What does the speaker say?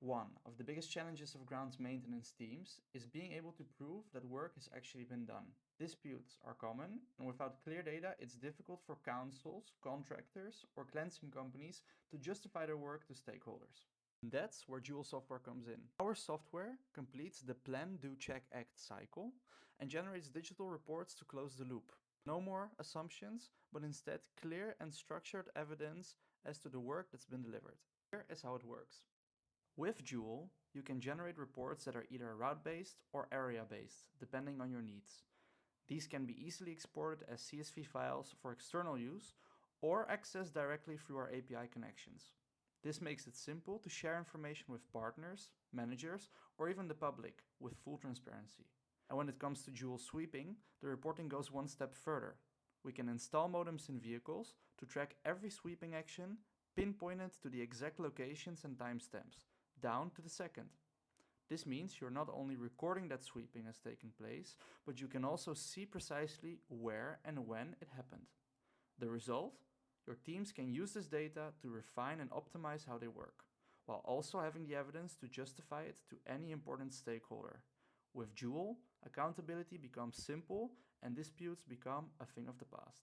One of the biggest challenges of grounds maintenance teams is being able to prove that work has actually been done. Disputes are common, and without clear data, it's difficult for councils, contractors, or cleansing companies to justify their work to stakeholders. And that's where Joule software comes in. Our software completes the Plan, Do, Check, Act cycle and generates digital reports to close the loop. No more assumptions, but instead clear and structured evidence as to the work that's been delivered. Here is how it works. With Joule, you can generate reports that are either route-based or area-based, depending on your needs. These can be easily exported as CSV files for external use or accessed directly through our API connections. This makes it simple to share information with partners, managers, or even the public with full transparency. And when it comes to Joule sweeping, the reporting goes one step further. We can install modems in vehicles to track every sweeping action, pinpointed to the exact locations and timestamps, down to the second. This means you're not only recording that sweeping has taken place, but you can also see precisely where and when it happened. The result? Your teams can use this data to refine and optimize how they work, while also having the evidence to justify it to any important stakeholder. With Joule, accountability becomes simple and disputes become a thing of the past.